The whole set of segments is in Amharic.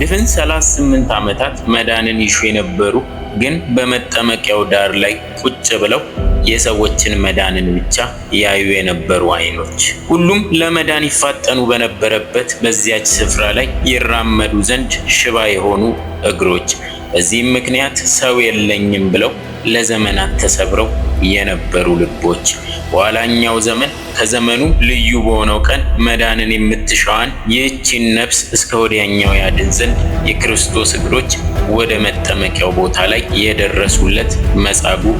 ድፍን 38 ዓመታት መዳንን ይሹ የነበሩ ግን በመጠመቂያው ዳር ላይ ቁጭ ብለው የሰዎችን መዳንን ብቻ ያዩ የነበሩ ዓይኖች፣ ሁሉም ለመዳን ይፋጠኑ በነበረበት በዚያች ስፍራ ላይ ይራመዱ ዘንድ ሽባ የሆኑ እግሮች፣ በዚህም ምክንያት ሰው የለኝም ብለው ለዘመናት ተሰብረው የነበሩ ልቦች፣ በኋላኛው ዘመን ከዘመኑ ልዩ በሆነው ቀን መዳንን የምትሻዋን ይህችን ነፍስ እስከ ወዲያኛው ያድን ዘንድ የክርስቶስ እግሮች ወደ መጠመቂያው ቦታ ላይ የደረሱለት መጻጉዕ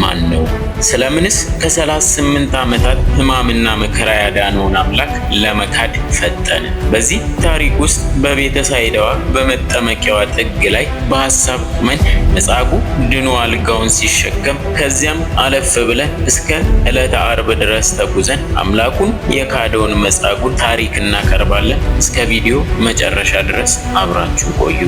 ማን ነው? ስለምንስ ከ38 ዓመታት ሕማምና መከራ ያዳነውን አምላክ ለመካድ ፈጠነ? በዚህ ታሪክ ውስጥ በቤተ ሳይዳዋ በመጠመቂያዋ ጥግ ላይ በሐሳብ ቁመን መጻጉዕ ድኖ አልጋውን ሲሸከም፣ ከዚያም አለፍ ብለን እስከ ዕለተ ዓርብ ድረስ ተጉዘን አምላኩን የካደውን መጻጉዕ ታሪክ እናቀርባለን። እስከ ቪዲዮ መጨረሻ ድረስ አብራችሁ ቆዩ።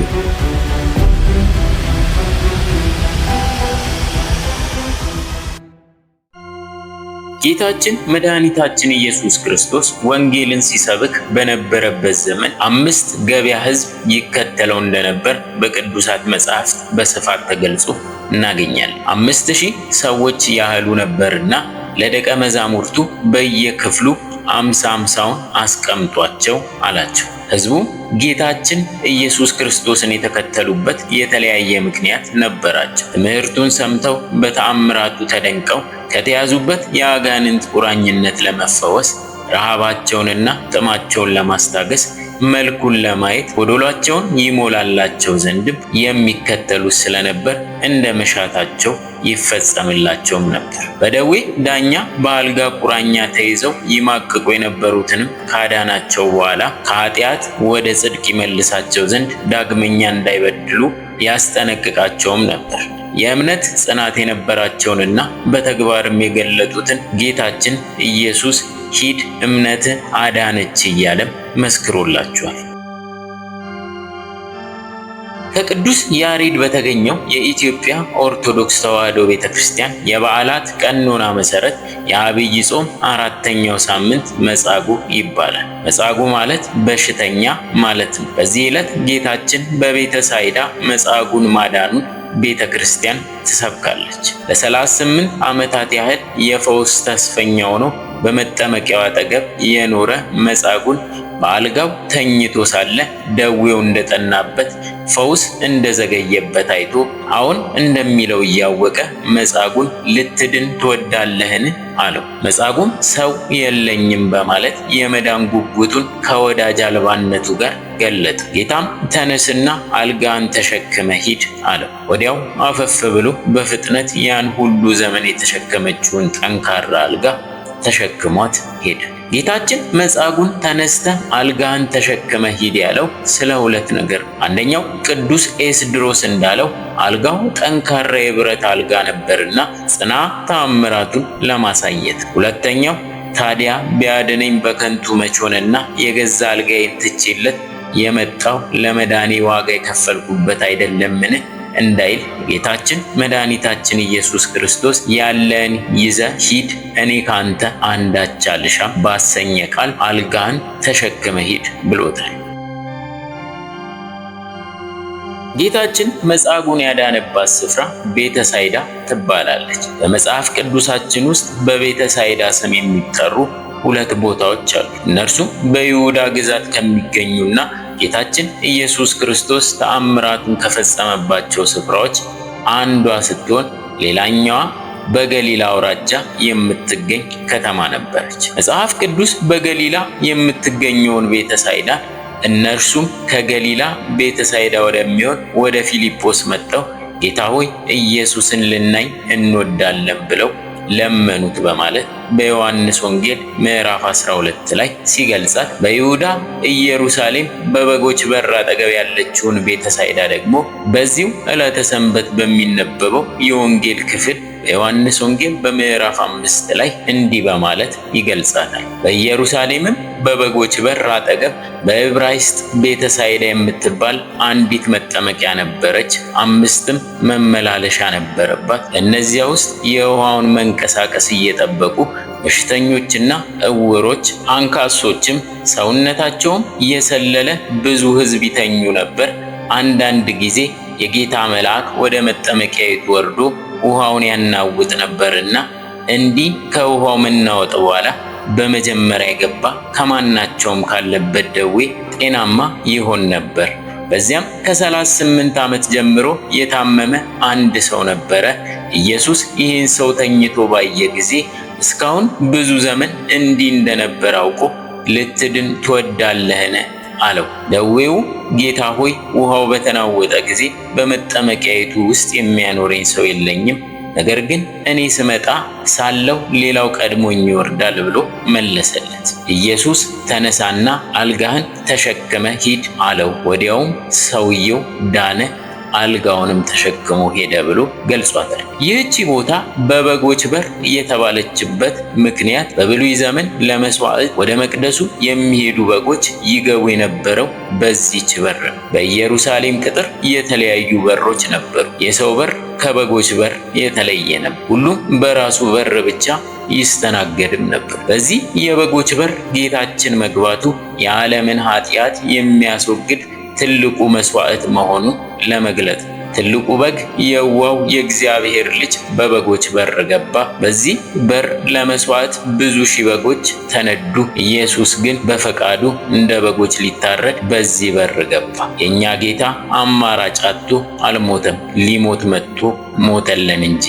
ጌታችን መድኃኒታችን ኢየሱስ ክርስቶስ ወንጌልን ሲሰብክ በነበረበት ዘመን 5 ገበያ ሕዝብ ይከተለው እንደነበር በቅዱሳት መጻሕፍት በስፋት ተገልጾ እናገኛለን። 5000 ሰዎች ያህሉ ነበርና ለደቀ መዛሙርቱ በየክፍሉ 50 አስቀምጧቸው አላቸው። ሕዝቡም ጌታችን ኢየሱስ ክርስቶስን የተከተሉበት የተለያየ ምክንያት ነበራቸው። ትምህርቱን ሰምተው በተአምራቱ ተደንቀው ከተያዙበት የአጋንንት ቁራኝነት ለመፈወስ፣ ረሃባቸውንና ጥማቸውን ለማስታገስ፣ መልኩን ለማየት ጎዶሏቸውን ይሞላላቸው ዘንድም የሚከተሉት ስለነበር እንደ መሻታቸው ይፈጸምላቸውም ነበር። በደዌ ዳኛ በአልጋ ቁራኛ ተይዘው ይማቅቁ የነበሩትንም ካዳናቸው በኋላ ከኃጢአት ወደ ጽድቅ ይመልሳቸው ዘንድ ዳግመኛ እንዳይበድሉ ያስጠነቅቃቸውም ነበር። የእምነት ጽናት የነበራቸውንና በተግባርም የገለጡትን ጌታችን ኢየሱስ ሂድ እምነትህ አዳነች እያለም መስክሮላቸዋል። ከቅዱስ ያሬድ በተገኘው የኢትዮጵያ ኦርቶዶክስ ተዋሕዶ ቤተክርስቲያን የበዓላት ቀኖና መሰረት የዐቢይ ጾም 4ኛው ሳምንት መጻጉዕ ይባላል። መጻጉዕ ማለት በሽተኛ ማለት ነው። በዚህ ዕለት ጌታችን በቤተ ሳይዳ መጻጉዕን ማዳኑን ቤተ ክርስቲያን ትሰብካለች። ለ38 ዓመታት ያህል የፈውስ ተስፈኛ ሆኖ በመጠመቂያው አጠገብ የኖረ መጻጉዕን በአልጋው ተኝቶ ሳለ ደዌው እንደጠናበት፣ ፈውስ እንደዘገየበት አይቶ አሁን እንደሚለው እያወቀ መጻጉዕን ልትድን ትወዳለህን? አለው። መጻጉዕም ሰው የለኝም በማለት የመዳን ጉጉቱን ከወዳጅ አልባነቱ ጋር ገለጠ። ጌታም ተነስና አልጋን ተሸክመ ሂድ አለው። ወዲያው አፈፍ ብሎ በፍጥነት ያን ሁሉ ዘመን የተሸከመችውን ጠንካራ አልጋ ተሸክሟት ሄደ። ጌታችን መጻጉዕን ተነስተ አልጋን ተሸክመ ሂድ ያለው ስለ 2 ነገር። አንደኛው ቅዱስ ኤስድሮስ እንዳለው አልጋው ጠንካራ የብረት አልጋ ነበርና ጽና ተአምራቱን ለማሳየት። ሁለተኛው ታዲያ ቢያድነኝ በከንቱ መች ሆነና የገዛ አልጋዬን ትቼለት የመጣው ለመዳኔ ዋጋ የከፈልኩበት አይደለምን እንዳይል ጌታችን መድኃኒታችን ኢየሱስ ክርስቶስ ያለን ይዘ ሂድ እኔ ካንተ አንዳች አልሻም ባሰኘ ቃል አልጋን ተሸክመ ሂድ ብሎታል። ጌታችን መጻጉዕን ያዳነባት ስፍራ ቤተ ሳይዳ ትባላለች። በመጽሐፍ ቅዱሳችን ውስጥ በቤተ ሳይዳ ስም የሚጠሩ 2 ቦታዎች አሉ። እነርሱም በይሁዳ ግዛት ከሚገኙና ጌታችን ኢየሱስ ክርስቶስ ተአምራቱን ከፈጸመባቸው ስፍራዎች አንዷ ስትሆን ሌላኛዋ በገሊላ አውራጃ የምትገኝ ከተማ ነበረች። መጽሐፍ ቅዱስ በገሊላ የምትገኘውን ቤተ ሳይዳ እነርሱም ከገሊላ ቤተ ሳይዳ ወደሚሆን ወደ ፊልጶስ መጥተው ጌታ ሆይ ኢየሱስን ልናይ እንወዳለን ብለው ለመኑት በማለት በዮሐንስ ወንጌል ምዕራፍ 12 ላይ ሲገልጻት፣ በይሁዳ ኢየሩሳሌም በበጎች በር አጠገብ ያለችውን ቤተ ሳይዳ ደግሞ በዚሁ ዕለተ ሰንበት በሚነበበው የወንጌል ክፍል በዮሐንስ ወንጌል በምዕራፍ 5 ላይ እንዲህ በማለት ይገልጻታል። በኢየሩሳሌምም በበጎች በር አጠገብ በዕብራይስጥ ቤተ ሳይዳ የምትባል አንዲት መጠመቂያ ነበረች። 5 መመላለሻ ነበረባት። እነዚያ ውስጥ የውሃውን መንቀሳቀስ እየጠበቁ በሽተኞችና ዕውሮች፣ አንካሶችም ሰውነታቸውም የሰለለ ብዙ ሕዝብ ይተኙ ነበር። አንዳንድ ጊዜ የጌታ መልአክ ወደ መጠመቂያይቱ ወርዶ ውሃውን ያናውጥ ነበርና እንዲህ ከውሃው መናወጥ በኋላ በመጀመሪያ የገባ ከማናቸውም ካለበት ደዌ ጤናማ ይሆን ነበር። በዚያም ከ38 ዓመት ጀምሮ የታመመ አንድ ሰው ነበረ። ኢየሱስ ይህን ሰው ተኝቶ ባየ ጊዜ እስካሁን ብዙ ዘመን እንዲህ እንደነበር አውቆ ልትድን ትወዳለህን? አለው። ደዌው ጌታ ሆይ ውሃው በተናወጠ ጊዜ በመጠመቂያይቱ ውስጥ የሚያኖረኝ ሰው የለኝም፣ ነገር ግን እኔ ስመጣ ሳለሁ ሌላው ቀድሞኝ ይወርዳል ብሎ መለሰለት። ኢየሱስ ተነሳና አልጋህን ተሸክመ ሂድ አለው። ወዲያውም ሰውየው ዳነ፣ አልጋውንም ተሸክሞ ሄደ ብሎ ገልጿታል። ይህቺ ቦታ በበጎች በር የተባለችበት ምክንያት በብሉይ ዘመን ለመስዋዕት ወደ መቅደሱ የሚሄዱ በጎች ይገቡ የነበረው በዚህች በር ነው። በኢየሩሳሌም ቅጥር የተለያዩ በሮች ነበሩ። የሰው በር ከበጎች በር የተለየ ነበር። ሁሉም በራሱ በር ብቻ ይስተናገድም ነበር። በዚህ የበጎች በር ጌታችን መግባቱ የዓለምን ኃጢአት የሚያስወግድ ትልቁ መስዋዕት መሆኑን ለመግለጥ ትልቁ በግ የዋው የእግዚአብሔር ልጅ በበጎች በር ገባ። በዚህ በር ለመስዋዕት ብዙ ሺህ በጎች ተነዱ። ኢየሱስ ግን በፈቃዱ እንደ በጎች ሊታረድ በዚህ በር ገባ። የእኛ ጌታ አማራጭ አጥቶ አልሞተም፣ ሊሞት መጥቶ ሞተልን እንጂ።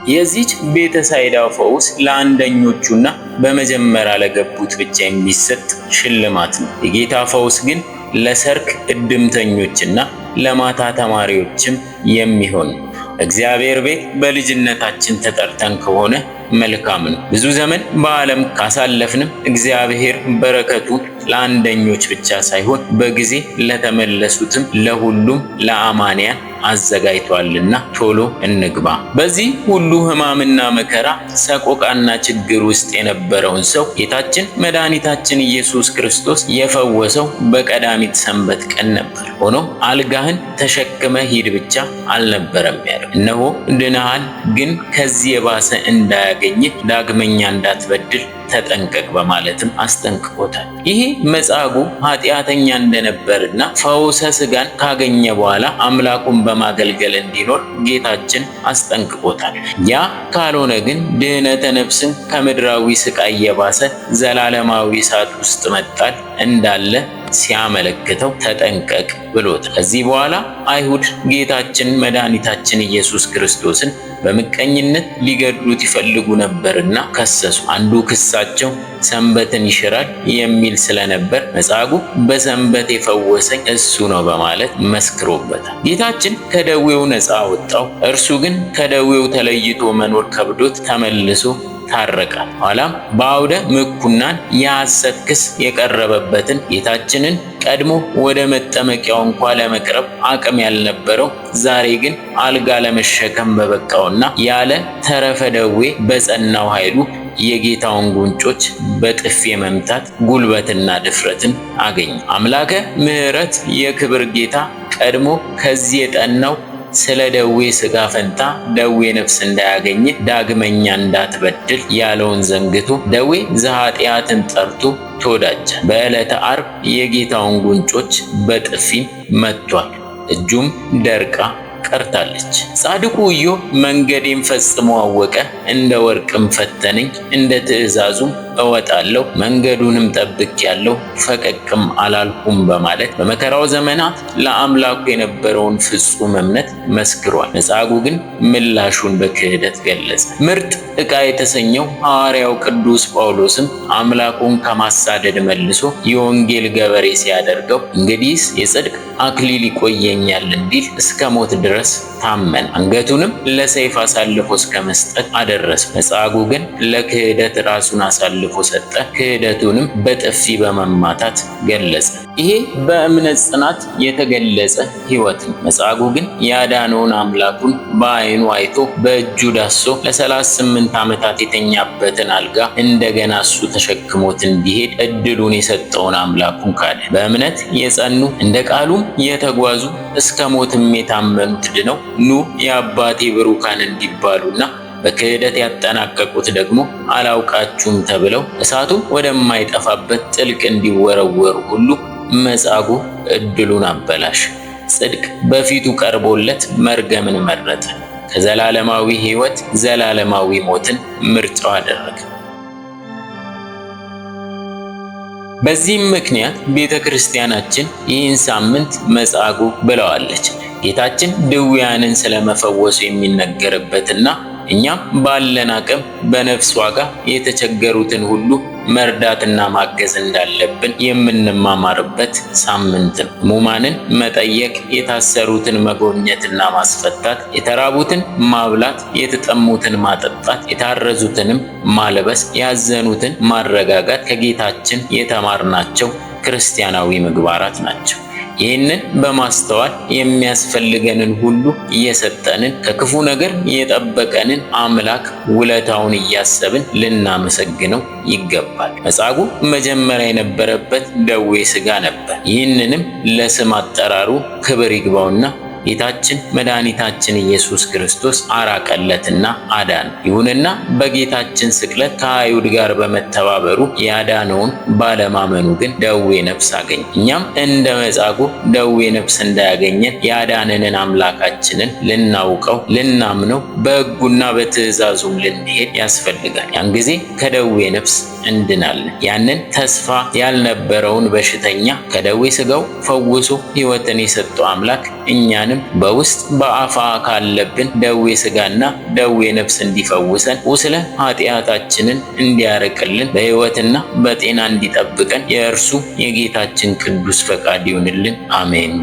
የዚች ቤተሳይዳ ፈውስ ለአንደኞቹና በመጀመሪያ ለገቡት ብቻ የሚሰጥ ሽልማት ነው። የጌታ ፈውስ ግን ለሰርክ እድምተኞችና ለማታ ተማሪዎችም የሚሆን ነው። እግዚአብሔር ቤት በልጅነታችን ተጠርተን ከሆነ መልካም ነው። ብዙ ዘመን በዓለም ካሳለፍንም እግዚአብሔር በረከቱን ለአንደኞች ብቻ ሳይሆን በጊዜ ለተመለሱትም ለሁሉም ለአማንያን አዘጋጅቷልና ቶሎ እንግባ። በዚህ ሁሉ ሕማምና መከራ ሰቆቃና ችግር ውስጥ የነበረውን ሰው ጌታችን መድኃኒታችን ኢየሱስ ክርስቶስ የፈወሰው በቀዳሚት ሰንበት ቀን ነበር። ሆኖም አልጋህን ተሸክመ ሂድ ብቻ አልነበረም ያለው። እነሆ ድነሃል፣ ግን ከዚህ የባሰ እንዳያገኝህ ዳግመኛ እንዳትበድል ተጠንቀቅ በማለትም አስጠንቅቆታል። ይሄ መጻጉዕ ኃጢአተኛ እንደነበርና ፈውሰ ሥጋን ካገኘ በኋላ አምላኩን በማገልገል እንዲኖር ጌታችን አስጠንቅቆታል። ያ ካልሆነ ግን ድህነተ ነፍስን ከምድራዊ ስቃይ የባሰ ዘላለማዊ እሳት ውስጥ መጣል እንዳለ ሲያመለክተው ተጠንቀቅ ብሎታል። ከዚህ በኋላ አይሁድ ጌታችን መድኃኒታችን ኢየሱስ ክርስቶስን በምቀኝነት ሊገድሉት ይፈልጉ ነበርና ከሰሱ። አንዱ ክሳቸው ሰንበትን ይሽራል የሚል ስለነበር መጻጉዕ በሰንበት የፈወሰኝ እሱ ነው በማለት መስክሮበታል። ጌታችን ከደዌው ነፃ አወጣው። እርሱ ግን ከደዌው ተለይቶ መኖር ከብዶት ተመልሶ ታረቃል። ኋላም በአውደ ምኩናን የሐሰት ክስ የቀረበበትን ጌታችንን ቀድሞ ወደ መጠመቂያው እንኳ ለመቅረብ አቅም ያልነበረው ዛሬ ግን አልጋ ለመሸከም በበቃውና ያለ ተረፈ ደዌ በጸናው ኃይሉ የጌታውን ጉንጮች በጥፊ የመምታት ጉልበትና ድፍረትን አገኘ። አምላከ ምሕረት የክብር ጌታ ቀድሞ ከዚህ የጠናው ስለ ደዌ ሥጋ ፈንታ ደዌ ነፍስ እንዳያገኝ ዳግመኛ እንዳትበድል ያለውን ዘንግቶ ደዌ ዘኃጢአትን ጠርቶ ተወዳጀ። በዕለተ ዓርብ የጌታውን ጉንጮች በጥፊ መቷል። እጁም ደርቃ ቀርታለች። ጻድቁ ኢዮብ መንገዴን ፈጽሞ አወቀ፣ እንደ ወርቅም ፈተነኝ፣ እንደ ትእዛዙም እወጣለሁ፣ መንገዱንም ጠብቄአለሁ፣ ፈቀቅም አላልኩም በማለት በመከራው ዘመናት ለአምላኩ የነበረውን ፍጹም እምነት መስክሯል። መጻጉዕ ግን ምላሹን በክህደት ገለጸ። ምርጥ ዕቃ የተሰኘው ሐዋርያው ቅዱስ ጳውሎስም አምላኩን ከማሳደድ መልሶ የወንጌል ገበሬ ሲያደርገው እንግዲህስ የጽድቅ አክሊል ይቆየኛል እንዲል እስከ ሞት ድረስ ታመነ። አንገቱንም ለሰይፍ አሳልፎ እስከ መስጠት አደረሰ። መጻጉዕ ግን ለክህደት ራሱን አሳልፎ ሰጠ። ክህደቱንም በጥፊ በመማታት ገለጸ። ይሄ በእምነት ጽናት የተገለጸ ሕይወት ነው። መጻጉዕ ግን ያዳነውን አምላኩን በዓይኑ አይቶ በእጁ ዳሶ ለ38 ዓመታት የተኛበትን አልጋ እንደገና እሱ ተሸክሞት እንዲሄድ እድሉን የሰጠውን አምላኩን ካደ። በእምነት የጸኑ እንደ ቃሉም የተጓዙ እስከ ሞትም የታመኑት ድነው ኑ የአባቴ ብሩካን እንዲባሉና በክህደት ያጠናቀቁት ደግሞ አላውቃችሁም ተብለው እሳቱ ወደማይጠፋበት ጥልቅ እንዲወረወሩ ሁሉ መጻጉዕ ዕድሉን አበላሽ። ጽድቅ በፊቱ ቀርቦለት መርገምን መረጠ። ከዘላለማዊ ሕይወት ዘላለማዊ ሞትን ምርጫው አደረገ። በዚህም ምክንያት ቤተ ክርስቲያናችን ይህን ሳምንት መጻጉዕ ብለዋለች። ጌታችን ድውያንን ስለመፈወሱ የሚነገርበትና እኛም ባለን አቅም በነፍስ ዋጋ የተቸገሩትን ሁሉ መርዳትና ማገዝ እንዳለብን የምንማማርበት ሳምንት ነው። ሕሙማንን መጠየቅ፣ የታሰሩትን መጎብኘትና ማስፈታት፣ የተራቡትን ማብላት፣ የተጠሙትን ማጠጣት፣ የታረዙትንም ማልበስ፣ ያዘኑትን ማረጋጋት ከጌታችን የተማርናቸው ክርስቲያናዊ ምግባራት ናቸው። ይህንን በማስተዋል የሚያስፈልገንን ሁሉ እየሰጠንን ከክፉ ነገር የጠበቀንን አምላክ ውለታውን እያሰብን ልናመሰግነው ይገባል። መጻጉዕ መጀመሪያ የነበረበት ደዌ ሥጋ ነበር። ይህንንም ለስም አጠራሩ ክብር ይግባውና ጌታችን መድኃኒታችን ኢየሱስ ክርስቶስ አራቀለትና አዳነ። ይሁንና በጌታችን ስቅለት ከአይሁድ ጋር በመተባበሩ ያዳነውን ባለማመኑ ግን ደዌ ነፍስ አገኘ። እኛም እንደ መጻጉዕ ደዌ ነፍስ እንዳያገኘን ያዳነንን አምላካችንን ልናውቀው፣ ልናምነው፣ በሕጉና በትእዛዙም ልንሄድ ያስፈልጋል። ያን ጊዜ ከደዌ ነፍስ እንድናለን። ያንን ተስፋ ያልነበረውን በሽተኛ ከደዌ ሥጋው ፈውሶ ሕይወትን የሰጠው አምላክ እኛንም በውስጥ በአፋ ካለብን ደዌ ሥጋና ደዌ ነፍስ እንዲፈውሰን፣ ቁስለ ኃጢአታችንን እንዲያርቅልን፣ በሕይወትና በጤና እንዲጠብቀን የእርሱ የጌታችን ቅዱስ ፈቃድ ይሁንልን። አሜን።